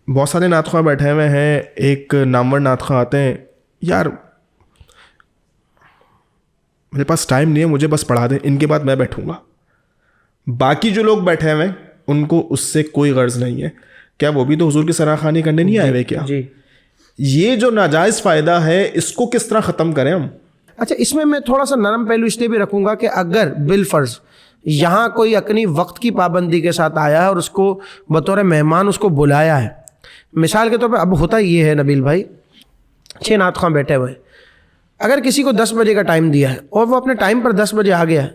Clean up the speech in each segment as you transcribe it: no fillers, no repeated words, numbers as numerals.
بہت سارے نعت خواہ بیٹھے ہوئے ہیں, ایک نامور نعت خواہ آتے ہیں, یار میرے پاس ٹائم نہیں ہے, مجھے بس پڑھا دیں, ان کے بعد میں بیٹھوں گا. باقی جو لوگ بیٹھے ہوئے ہیں ان کو اس سے کوئی غرض نہیں ہے. کیا وہ بھی تو حضور کی سراخانی کرنے نہیں آئے ہوئے کیا؟ جی. یہ جو ناجائز فائدہ ہے اس کو کس طرح ختم کریں ہم؟ اچھا, اس میں تھوڑا سا نرم پہلو اس لیے بھی رکھوں گا کہ اگر بالفرض یہاں کوئی اپنی وقت کی پابندی کے ساتھ آیا ہے اور اس کو بطور مہمان اس کو بلایا ہے, مثال کے طور پہ اب ہوتا یہ ہے نبیل بھائی, 6 نعت خواہ بیٹھے ہوئے ہیں, اگر کسی کو 10 بجے کا ٹائم دیا ہے اور وہ اپنے ٹائم پر 10 بجے آ گیا ہے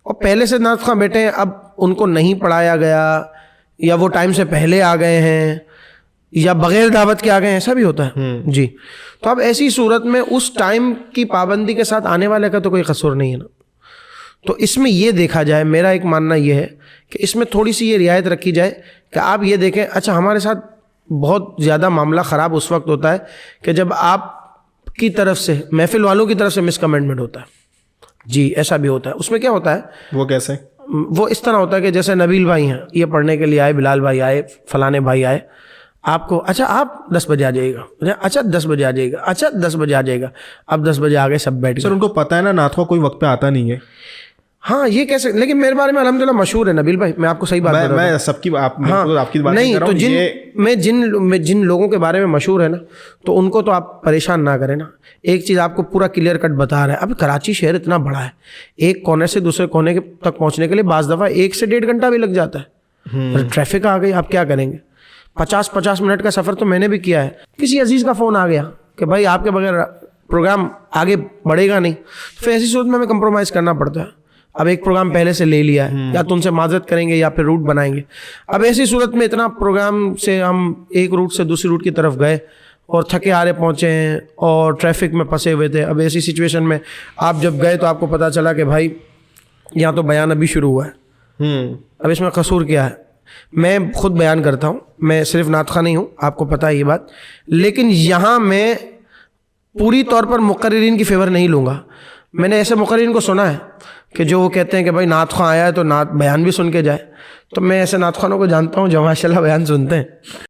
اور پہلے سے نعت خواہ بیٹھے ہیں, اب ان کو نہیں پڑھایا گیا یا وہ ٹائم سے پہلے آ گئے ہیں یا بغیر دعوت کے آ گئے ہیں, ایسا بھی ہوتا ہے جی. تو اب ایسی صورت میں اس ٹائم کی پابندی کے ساتھ آنے والے کا تو کوئی قصور نہیں ہے نا. تو اس میں یہ دیکھا جائے, میرا ایک ماننا یہ ہے کہ اس میں تھوڑی سی یہ رعایت رکھی جائے کہ آپ یہ دیکھیں, اچھا ہمارے ساتھ بہت زیادہ معاملہ خراب اس وقت ہوتا ہے کہ جب آپ کی طرف سے, محفل والوں کی طرف سے مس کمنٹمنٹ ہوتا ہے. جی ایسا بھی ہوتا ہے. اس میں کیا ہوتا ہے, وہ کیسے؟ وہ اس طرح ہوتا ہے کہ جیسے نبیل بھائی ہیں, یہ پڑھنے کے لیے آئے, بلال بھائی آئے, فلانے بھائی آئے, آپ کو اچھا آپ 10 بجے آ جائیے گا, اچھا 10 بجے آ جائے گا, اچھا 10 بجے آ جائے گا. اب 10 بجے آ گئے, سب بیٹھ سر گئے. ان کو پتہ ہے نا نعت خواہ کوئی وقت پہ آتا نہیں ہے. ہاں یہ کیسے, لیکن میرے بارے میں الحمدللہ مشہور ہے نبیل بھائی, میں آپ کو صحیح بات بتا رہا ہوں. میں سب کی آپ کی بات نہیں کر رہا تو ہوں. میں جن لوگوں کے بارے میں مشہور ہے نا, تو ان کو تو آپ پریشان نہ کریں نا. ایک چیز آپ کو پورا کلیئر کٹ بتا رہا ہے, اب کراچی شہر اتنا بڑا ہے, ایک کونے سے دوسرے کونے تک پہنچنے کے لیے بعض دفعہ 1 سے 1.5 گھنٹہ بھی لگ جاتا ہے. ٹریفک آ گئی, آپ کیا کریں گے؟ 50 منٹ کا سفر تو میں نے بھی کیا ہے. کسی عزیز کا فون آ گیا کہ بھائی آپ کے بغیر پروگرام آگے بڑھے گا نہیں, پھر ایسی صورت میں ہمیں کمپرومائز کرنا پڑتا ہے. اب ایک پروگرام پہلے سے لے لیا ہے, یا تو ان سے معذرت کریں گے یا پھر روٹ بنائیں گے. اب ایسی صورت میں اتنا پروگرام سے ہم ایک روٹ سے دوسری روٹ کی طرف گئے اور تھکے ہارے پہنچے ہیں اور ٹریفک میں پھنسے ہوئے تھے. اب ایسی سچویشن میں آپ جب گئے تو آپ کو پتہ چلا کہ بھائی یہاں تو بیان ابھی شروع ہوا ہے. اب اس میں قصور کیا ہے؟ میں خود بیان کرتا ہوں, میں صرف نعت خواہ نہیں ہوں, آپ کو پتہ ہے یہ بات, لیکن یہاں میں پوری طور پر مقررین کی فیور نہیں لوں گا. میں نے ایسے مقررین کو سنا ہے کہ جو وہ کہتے ہیں کہ بھائی نعت خواہ آیا ہے تو نعت بیان بھی سن کے جائے. تو میں ایسے نعت خوانوں کو جانتا ہوں جو ماشاء اللہ بیان سنتے ہیں.